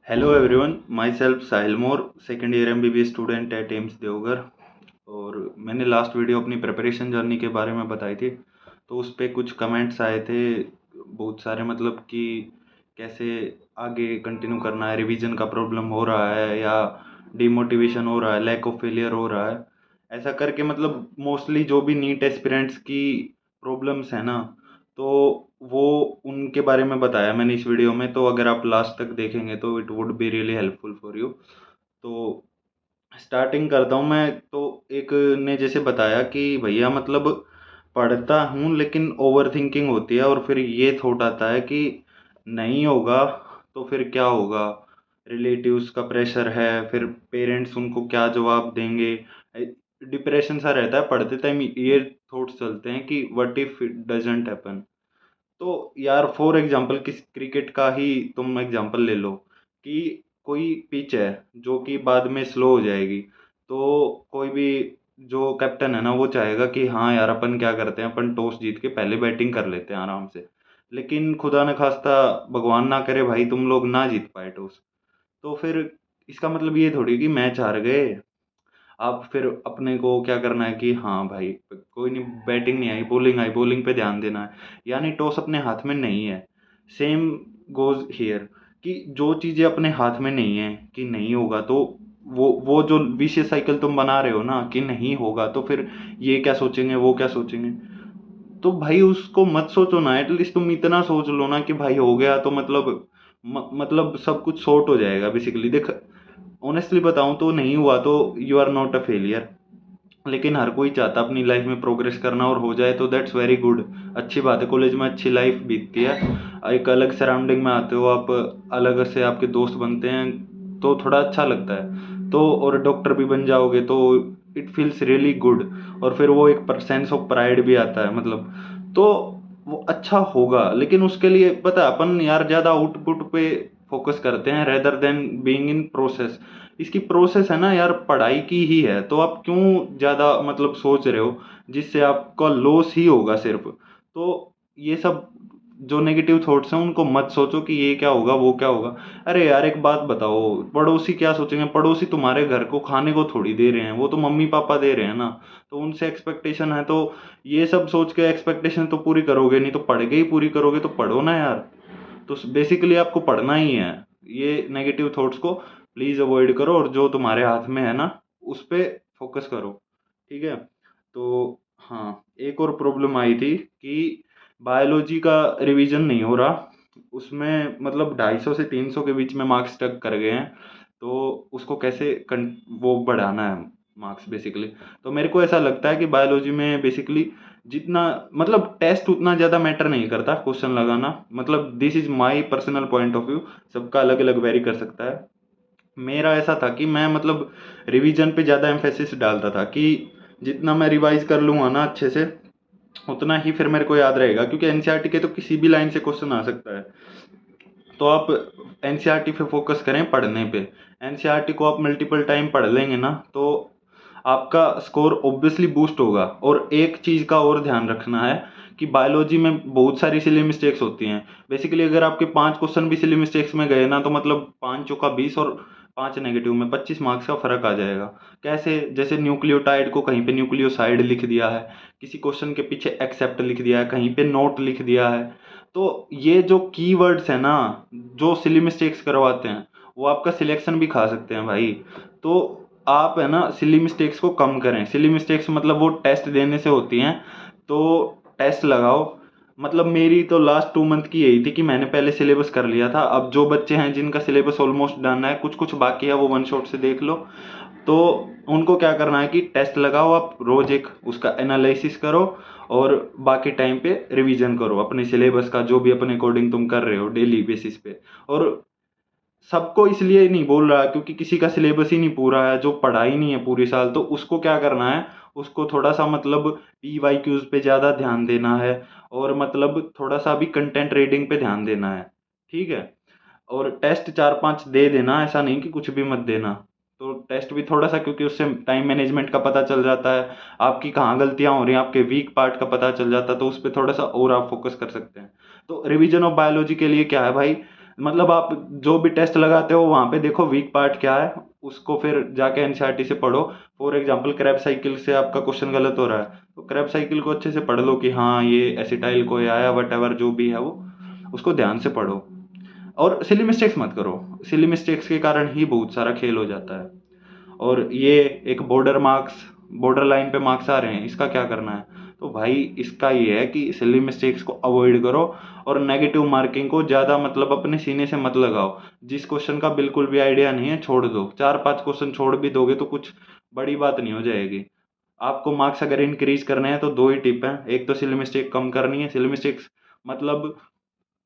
Hello everyone, my self Sahil more, second year MBBS student at AIIMS Deoghar. और मैंने last video अपनी preparation journey के बारे में बताई थी, तो उस पे कुछ कमेंट्स आए थे बहुत सारे, मतलब कि कैसे आगे कंटिन्यू करना है, रिवीजन का प्रॉब्लम हो रहा है या डिमोटिवेशन हो रहा है, लैक ऑफ फेलियर हो रहा है। ऐसा करके मतलब मोस्टली जो भी नीट एस्पिरेंट्स की प्रॉब्लम्स है ना, तो वो उनके बारे में बताया मैंने इस वीडियो में। तो अगर आप लास्ट तक देखेंगे तो it would be really helpful for you. तो स्टार्टिंग करता हूँ मैं। तो एक ने जैसे बताया कि भैया मतलब पढ़ता हूँ लेकिन ओवर थिंकिंग होती है, और फिर ये थॉट आता है कि नहीं होगा तो फिर क्या होगा, रिलेटिव्स का प्रेशर है, फिर पेरेंट्स उनको क्या जवाब देंगे। डिप्रेशन सा रहता है पढ़ते टाइम, ये थॉट्स चलते हैं कि what if it doesn't happen. तो यार फॉर एग्जांपल किस क्रिकेट का ही तुम एग्जांपल ले लो कि कोई पिच है जो कि बाद में स्लो हो जाएगी, तो कोई भी जो कैप्टन है ना वो चाहेगा कि हाँ यार अपन क्या करते हैं, अपन टॉस जीत के पहले बैटिंग कर लेते हैं आराम से। लेकिन खुदा न खास्ता, भगवान ना करे भाई, तुम लोग ना जीत पाए टॉस, तो फिर इसका मतलब ये थोड़ी कि मैच हार गए। अब फिर अपने को क्या करना है कि हाँ भाई कोई नहीं, बैटिंग नहीं आई, बॉलिंग आई, बॉलिंग पे ध्यान देना है, यानी टॉस अपने हाथ में नहीं है। सेम गोज हियर कि जो चीज़ें अपने हाथ में नहीं है कि नहीं होगा, तो वो जो विशेष साइकिल तुम बना रहे हो ना कि नहीं होगा तो फिर ये क्या सोचेंगे, वो क्या सोचेंगे, तो भाई उसको मत सोचो ना। एटलीस्ट तुम इतना सोच लो ना कि भाई हो गया तो मतलब मतलब सब कुछ सॉर्ट हो जाएगा। बेसिकली देख, ऑनेस्टली बताऊं तो नहीं हुआ तो you are not a failure. लेकिन हर कोई चाहता अपनी लाइफ में प्रोग्रेस करना, और हो जाए तो दैट्स वेरी गुड, अच्छी बात है। कॉलेज में अच्छी लाइफ बीतती है, एक अलग सराउंडिंग में आते हो आप, अलग से आपके दोस्त बनते हैं, तो थोड़ा अच्छा लगता है। तो और डॉक्टर भी बन जाओगे तो इट फील्स रियली गुड, और फिर वो एक सेंस ऑफ प्राइड भी आता है मतलब। तो वो अच्छा होगा, लेकिन उसके लिए पता है, अपन यार ज़्यादा आउटपुट पे फोकस करते हैं rather than being in process. इसकी प्रोसेस है ना यार, पढ़ाई की ही है, तो आप क्यों ज़्यादा मतलब सोच रहे हो जिससे आपका लॉस ही होगा सिर्फ। तो ये सब जो नेगेटिव थॉट्स हैं उनको मत सोचो कि ये क्या होगा, वो क्या होगा। अरे यार एक बात बताओ, पड़ोसी क्या सोचेंगे? पड़ोसी तुम्हारे घर को खाने को थोड़ी दे रहे हैं, वो तो मम्मी पापा दे रहे हैं ना, तो उनसे एक्सपेक्टेशन है, तो ये सब सोच के एक्सपेक्टेशन तो पूरी करोगे नहीं, तो पढ़ के ही पूरी करोगे, तो पढ़ो ना यार। तो बेसिकली आपको पढ़ना ही है। ये नेगेटिव थॉट्स को प्लीज़ अवॉइड करो, और जो तुम्हारे हाथ में है ना उस पे फोकस करो, ठीक है। तो हाँ, एक और प्रॉब्लम आई थी कि बायोलॉजी का रिवीजन नहीं हो रहा, उसमें मतलब 250 से 300 के बीच में मार्क्स टक कर गए हैं, तो उसको कैसे वो बढ़ाना है मार्क्स बेसिकली। तो मेरे को ऐसा लगता है कि बायोलॉजी में बेसिकली जितना मतलब टेस्ट उतना ज़्यादा मैटर नहीं करता, क्वेश्चन लगाना, मतलब this is my personal point of view, सबका अलग अलग वेरी कर सकता है। मेरा ऐसा था कि मैं मतलब रिवीजन पे ज़्यादा एम्फेसिस डालता था कि जितना मैं रिवाइज कर लूँगा ना अच्छे से, उतना ही फिर मेरे को याद रहेगा, क्योंकि एनसीईआरटी के तो किसी भी लाइन से क्वेश्चन आ सकता है। तो आप एनसीईआरटी पे फोकस करें पढ़ने पे। एनसीईआरटी को आप मल्टीपल टाइम पढ़ लेंगे ना, तो आपका स्कोर ऑब्वियसली बूस्ट होगा। और एक चीज़ का और ध्यान रखना है कि बायोलॉजी में बहुत सारी सिली मिस्टेक्स होती हैं। बेसिकली अगर आपके 5 क्वेश्चन भी सिली मिस्टेक्स में गए ना, तो मतलब 5 चौका 20 और 5 नेगेटिव में 25 मार्क्स का फर्क आ जाएगा। कैसे? जैसे न्यूक्लियोटाइड को कहीं पे न्यूक्लियोसाइड लिख दिया है, किसी क्वेश्चन के पीछे एक्सेप्ट लिख दिया है, कहीं पे नोट लिख दिया है। तो ये जो कीवर्ड्स है ना, जो सिली मिस्टेक्स करवाते हैं, वो आपका सिलेक्शन भी खा सकते हैं भाई। तो आप है ना सिली मिस्टेक्स को कम करें। सिली मिस्टेक्स मतलब वो टेस्ट देने से होती हैं, तो टेस्ट लगाओ। मतलब मेरी तो लास्ट 2 मंथ की यही थी कि मैंने पहले सिलेबस कर लिया था। अब जो बच्चे हैं जिनका सिलेबस ऑलमोस्ट डन है, कुछ कुछ बाकी है, वो वन शॉट से देख लो। तो उनको क्या करना है कि टेस्ट लगाओ, आप रोज एक उसका एनालिसिस करो, और बाकी टाइम पे रिवीजन करो अपने सिलेबस का, जो भी अपने अकॉर्डिंग तुम कर रहे हो डेली बेसिस पे। और सबको इसलिए नहीं बोल रहा क्योंकि किसी का सिलेबस ही नहीं पूरा है, जो पढ़ा ही नहीं है पूरी साल, तो उसको क्या करना है, उसको थोड़ा सा मतलब पीवाईक्यूज पे ज़्यादा ध्यान देना है, और मतलब थोड़ा सा भी कंटेंट रीडिंग पे ध्यान देना है, ठीक है। और टेस्ट 4-5 दे देना, ऐसा नहीं कि कुछ भी मत देना। तो टेस्ट भी थोड़ा सा, क्योंकि उससे टाइम मैनेजमेंट का पता चल जाता है, आपकी कहाँ गलतियाँ हो रही हैं, आपके वीक पार्ट का पता चल जाता है, तो उस पर थोड़ा सा और आप फोकस कर सकते हैं। तो रिवीजन ऑफ बायोलॉजी के लिए क्या है भाई, मतलब आप जो भी टेस्ट लगाते हो वहाँ पे देखो वीक पार्ट क्या है, उसको फिर जाके एनसीईआरटी से पढ़ो। फॉर एग्जांपल क्रैब साइकिल से आपका क्वेश्चन गलत हो रहा है, तो क्रैब साइकिल को अच्छे से पढ़ लो कि हाँ ये एसिटाइल को आया, वट एवर जो भी है वो उसको ध्यान से पढ़ो। और सिली मिस्टेक्स मत करो, सिली मिस्टेक्स के कारण ही बहुत सारा खेल हो जाता है। और ये एक बॉर्डर लाइन पे मार्क्स आ रहे हैं, इसका क्या करना है? तो भाई इसका ये है कि सिली मिस्टेक्स को अवॉइड करो और नेगेटिव मार्किंग को ज़्यादा मतलब अपने सीने से मत लगाओ। जिस क्वेश्चन का बिल्कुल भी आइडिया नहीं है छोड़ दो, 4-5 क्वेश्चन छोड़ भी दोगे तो कुछ बड़ी बात नहीं हो जाएगी। आपको मार्क्स अगर इंक्रीज करने हैं तो दो ही टिप हैं, एक तो सिली मिस्टेक कम करनी है। सिली मिस्टेक्स मतलब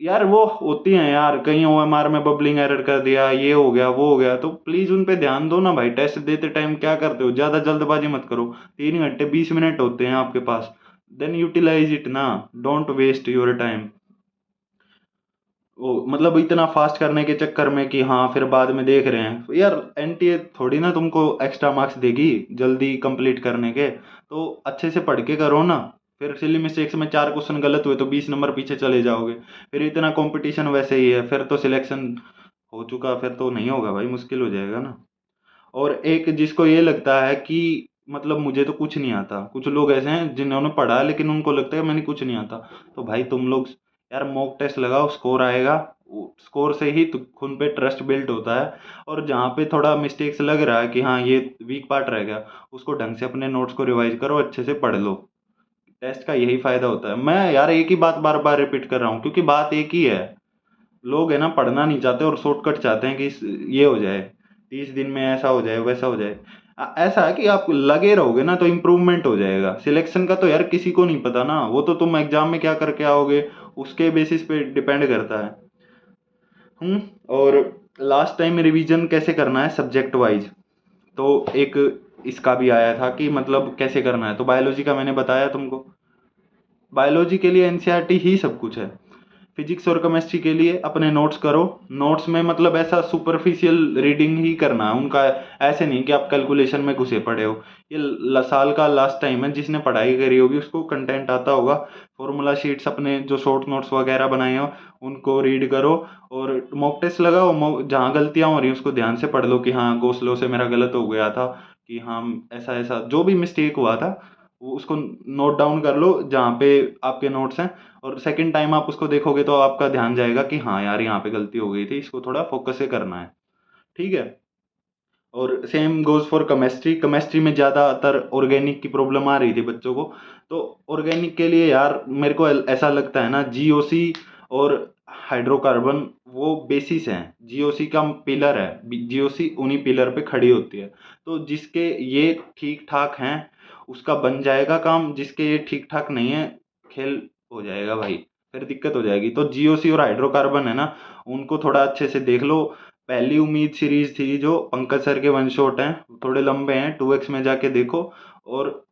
यार वो होती हैं यार, कहीं ओएमआर में बबलिंग एरर कर दिया, ये हो गया वो हो गया, तो प्लीज उन पे ध्यान दो ना भाई। टेस्ट देते टाइम क्या करते हो, ज्यादा जल्दबाजी मत करो। 3 घंटे 20 मिनट होते हैं आपके पास, देन यूटिलाइज इट ना, डोंट वेस्ट योर टाइम। वो मतलब इतना फास्ट करने के चक्कर में कि हाँ फिर बाद में देख रहे हैं, तो यार एनटीए थोड़ी ना तुमको एक्स्ट्रा मार्क्स देगी जल्दी कंप्लीट करने के, तो अच्छे से पढ़ के करो ना। फिर सिली मिस्टेक्स में 4 क्वेश्चन गलत हुए तो 20 नंबर पीछे चले जाओगे। फिर इतना कंपटीशन वैसे ही है, फिर तो सिलेक्शन हो चुका, फिर तो नहीं होगा भाई, मुश्किल हो जाएगा ना। और एक जिसको ये लगता है कि मतलब मुझे तो कुछ नहीं आता, कुछ लोग ऐसे हैं जिन्होंने पढ़ा है लेकिन उनको लगता है मैंने कुछ नहीं आता, तो भाई तुम लोग यार मॉक टेस्ट लगाओ, स्कोर आएगा, स्कोर से ही खुद पे ट्रस्ट बिल्ड होता है। और जहाँ पे थोड़ा मिस्टेक्स लग रहा है कि हाँ ये वीक पार्ट रह गया, उसको ढंग से अपने नोट्स को रिवाइज करो, अच्छे से पढ़ लो। टेस्ट का यही फायदा होता है। मैं यार एक ही बात बार बार रिपीट कर रहा हूँ क्योंकि बात एक ही है। लोग है ना पढ़ना नहीं चाहते और शॉर्टकट चाहते हैं कि ये हो जाए, 30 दिन में ऐसा हो जाए वैसा हो जाए। ऐसा है कि आप लगे रहोगे ना तो इम्प्रूवमेंट हो जाएगा। सिलेक्शन का तो यार किसी को नहीं पता ना, वो तो तुम एग्जाम में क्या करके आओगे उसके बेसिस पे डिपेंड करता है। और लास्ट टाइम रिवीजन कैसे करना है सब्जेक्ट वाइज, तो एक इसका भी आया था कि मतलब कैसे करना है, तो बायोलॉजी का मैंने बताया तुमको। बायोलॉजी के लिए एनसीईआरटी ही सब कुछ है। फिजिक्स और केमिस्ट्री के लिए अपने नोट्स करो। नोट्स में मतलब ऐसा सुपरफिशियल रीडिंग ही करना है उनका, ऐसे नहीं कि आप कैलकुलेशन में घुसे पड़े हो। ये साल का लास्ट टाइम है, जिसने पढ़ाई करी होगी उसको कंटेंट आता होगा। फॉर्मूला शीट्स अपने जो शॉर्ट नोट्स वगैरह बनाए हो उनको रीड करो और मॉक टेस्ट लगाओ। जहाँ गलतियाँ हो रही हैं उसको ध्यान से पढ़ लो कि हाँ गोसलो से मेरा गलत हो गया था, कि हाँ ऐसा ऐसा जो भी मिस्टेक हुआ था वो उसको नोट डाउन कर लो जहाँ पे आपके नोट्स हैं। और सेकंड टाइम आप उसको देखोगे तो आपका ध्यान जाएगा कि हाँ यार यहाँ पे गलती हो गई थी, इसको थोड़ा फोकस से करना है। ठीक है। और same goes for chemistry. Chemistry में ज़्यादातर ऑर्गेनिक की प्रॉब्लम आ रही थी बच्चों को, तो ऑर्गेनिक के लिए यार मेरे को ऐसा लगता है ना जीओसी और हाइड्रोकार्बन वो बेसिस हैं, जीओसी का पिलर है, जीओसी उन्हीं पिलर पे खड़ी होती है। तो जिसके ये ठीक ठाक हैं उसका बन जाएगा काम, जिसके ये ठीक ठाक नहीं है खेल हो जाएगा भाई, फिर दिक्कत हो जाएगी। तो जीओसी और हाइड्रोकार्बन है ना, उनको थोड़ा अच्छे से देख लो। पहली उम्मीद सीरीज थी जो पंकज सर के वन शॉट हैं, थोड़े लंबे हैं, 2x में जाके देखो और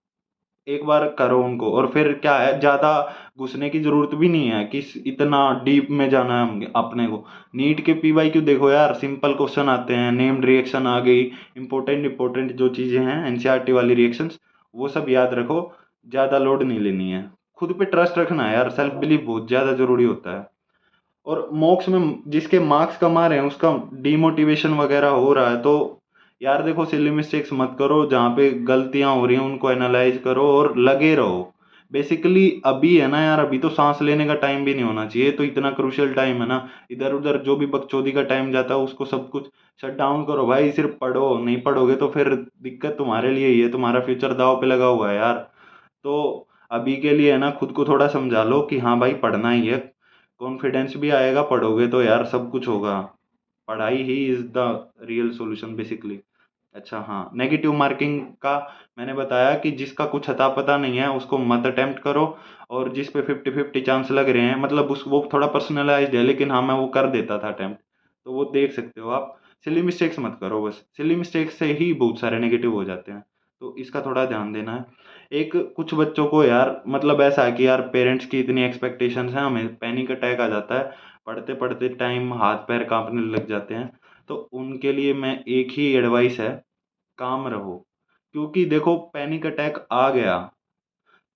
एक बार करो उनको। और फिर क्या है, ज़्यादा घुसने की जरूरत भी नहीं है कि इतना डीप में जाना है अपने को। नीट के पीवाईक्यू देखो यार, सिंपल क्वेश्चन आते हैं, नेम्ड रिएक्शन आ गई, इंपॉर्टेंट इंपॉर्टेंट जो चीज़ें हैं एनसीईआरटी वाली रिएक्शंस वो सब याद रखो। ज़्यादा लोड नहीं लेनी है, खुद पे ट्रस्ट रखना है यार, सेल्फ बिलीव बहुत ज़्यादा जरूरी होता है। और मॉक्स में जिसके मार्क्स कम आ रहे हैं उसका डीमोटिवेशन वगैरह हो रहा है, तो यार देखो सिली मिस्टेक्स मत करो, जहाँ पे गलतियां हो रही हैं उनको एनालाइज करो और लगे रहो। बेसिकली अभी है ना यार, अभी तो सांस लेने का टाइम भी नहीं होना चाहिए, तो इतना क्रूशियल टाइम है ना, इधर उधर जो भी बकचोदी का टाइम जाता है उसको सब कुछ शट डाउन करो भाई, सिर्फ पढ़ो। नहीं पढ़ोगे तो फिर दिक्कत तुम्हारे लिए ही है, तुम्हारा फ्यूचर दाव पे लगा हुआ है यार। तो अभी के लिए है ना खुद को थोड़ा समझा लो कि हाँ भाई पढ़ना ही है, कॉन्फिडेंस भी आएगा, पढ़ोगे तो यार सब कुछ होगा। पढ़ाई he is the real solution basically. अच्छा हाँ, नेगेटिव मार्किंग का मैंने बताया कि जिसका कुछ अता पता नहीं है उसको मत अटेम्प्ट करो। और जिस पे 50-50 चांस लग रहे हैं, मतलब उस वो थोड़ा पर्सनलाइज्ड है लेकिन हाँ मैं वो कर देता था अटेम्प्ट, तो वो देख सकते हो आप। सिली मिस्टेक्स मत करो, बस सिली मिस्टेक्स से ही बहुत सारे नेगेटिव हो जाते हैं, तो इसका थोड़ा ध्यान देना है। एक कुछ बच्चों को यार मतलब ऐसा है कि यार पेरेंट्स की इतनी एक्सपेक्टेशंस हैं, हमें पैनिक अटैक आ जाता है, पढ़ते पढ़ते टाइम हाथ पैर कांपने लग जाते हैं। तो उनके लिए मैं एक ही एडवाइस है, काम रहो। क्योंकि देखो पैनिक अटैक आ गया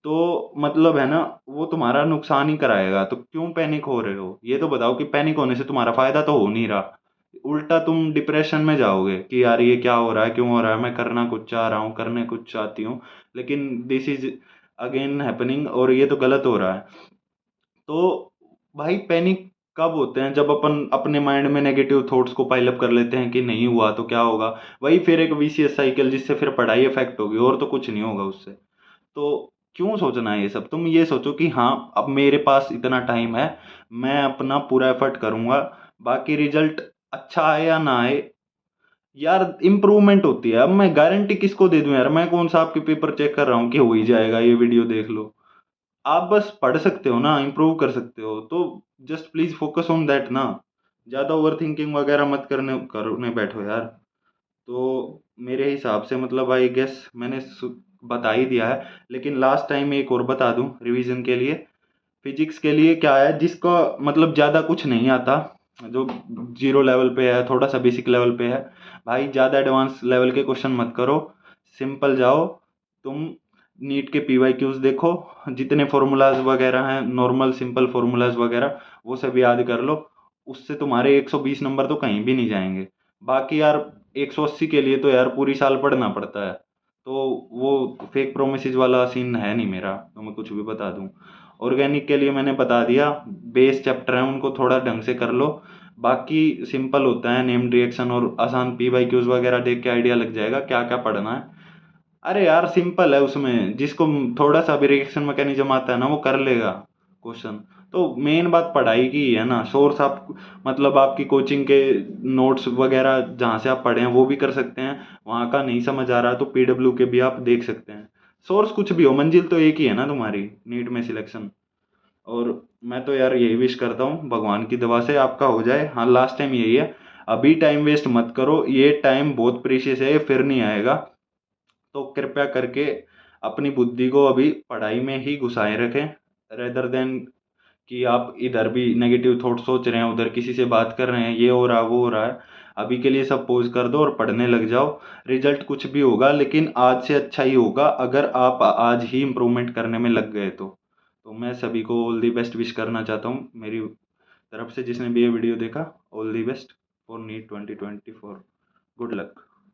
तो मतलब है ना, वो तुम्हारा नुकसान ही कराएगा। तो क्यों पैनिक हो रहे हो? ये तो बताओ कि पैनिक होने से तुम्हारा फायदा तो हो नहीं रहा, उल्टा तुम डिप्रेशन में जाओगे कि यार ये क्या हो रहा है, क्यों हो रहा है, मैं करना कुछ चाह रहा हूँ, करने कुछ चाहती हूँ, लेकिन दिस इज अगेन हैपनिंग और ये तो गलत हो रहा है। तो भाई पैनिक कब होते हैं? जब अपन अपने माइंड में नेगेटिव थॉट्स को पाइल अप कर लेते हैं कि नहीं हुआ तो क्या होगा, वही फिर एक विशियस साइकिल, जिससे फिर पढ़ाई इफेक्ट होगी और तो कुछ नहीं होगा उससे। तो क्यों सोचना है ये सब? तुम ये सोचो कि हाँ, अब मेरे पास इतना टाइम है, मैं अपना पूरा एफर्ट करूंगा, बाकी रिजल्ट अच्छा आए या ना आए, यार इम्प्रूवमेंट होती है। अब मैं गारंटी किसको दे दूं यार? मैं कौन सा आपके पेपर चेक कर रहा हूँ कि हो ही जाएगा, ये वीडियो देख लो। आप बस पढ़ सकते हो ना, इम्प्रूव कर सकते हो, तो just please focus on that ना। ज्यादा ओवर थिंकिंग वगैरह मत करने बैठो यार। तो मेरे हिसाब से मतलब आई गेस मैंने बता ही दिया है, लेकिन लास्ट टाइम एक और बता दूं रिवीजन के लिए। फिजिक्स के लिए क्या है, जिसको मतलब ज़्यादा कुछ नहीं आता, जो जीरो लेवल पे है, थोड़ा सा बेसिक लेवल पे है, भाई ज़्यादा एडवांस लेवल के क्वेश्चन मत करो, सिंपल जाओ। तुम नीट के PYQs देखो, जितने फॉर्मूलाज वगैरह हैं, नॉर्मल सिंपल फॉर्मूलाज वगैरह, वो सब याद कर लो। उससे तुम्हारे 120 नंबर तो कहीं भी नहीं जाएंगे। बाकी यार 180 के लिए तो यार पूरी साल पढ़ना पड़ता है। तो वो फेक प्रोमिस वाला सीन है नहीं मेरा, तो मैं कुछ भी बता दूं। ऑर्गेनिक के लिए मैंने बता दिया, बेस चैप्टर हैं उनको थोड़ा ढंग से कर लो, बाकी सिंपल होता है, नेम्ड रिएक्शन और आसान PYQs वगैरह देख के आइडिया लग जाएगा क्या क्या पढ़ना है। अरे यार सिंपल है, उसमें जिसको थोड़ा सा भी रिएक्शन मैकेनिज्म आता है ना वो कर लेगा क्वेश्चन। तो मेन बात पढ़ाई की ही है ना। सोर्स आप मतलब आपकी कोचिंग के नोट्स वगैरह जहाँ से आप पढ़े हैं वो भी कर सकते हैं, वहाँ का नहीं समझ आ रहा तो PW के भी आप देख सकते हैं। सोर्स कुछ भी हो, मंजिल तो एक ही है ना तुम्हारी, नीट में सिलेक्शन। और मैं तो यार यही विश करता हूँ भगवान की दवा से आपका हो जाए। हाँ, लास्ट टाइम यही है, अभी टाइम वेस्ट मत करो, ये टाइम बहुत प्रीशियस है, ये फिर नहीं आएगा। तो कृपया करके अपनी बुद्धि को अभी पढ़ाई में ही घुसाए रखें, रेदर देन कि आप इधर भी नेगेटिव थॉट सोच रहे हैं, उधर किसी से बात कर रहे हैं, ये हो रहा है वो हो रहा है। अभी के लिए सब पॉज कर दो और पढ़ने लग जाओ। रिजल्ट कुछ भी होगा लेकिन आज से अच्छा ही होगा अगर आप आज ही इम्प्रूवमेंट करने में लग गए तो मैं सभी को ऑल दी बेस्ट विश करना चाहता हूँ मेरी तरफ से, जिसने भी ये वीडियो देखा, all the best for NEET 2024। Good luck.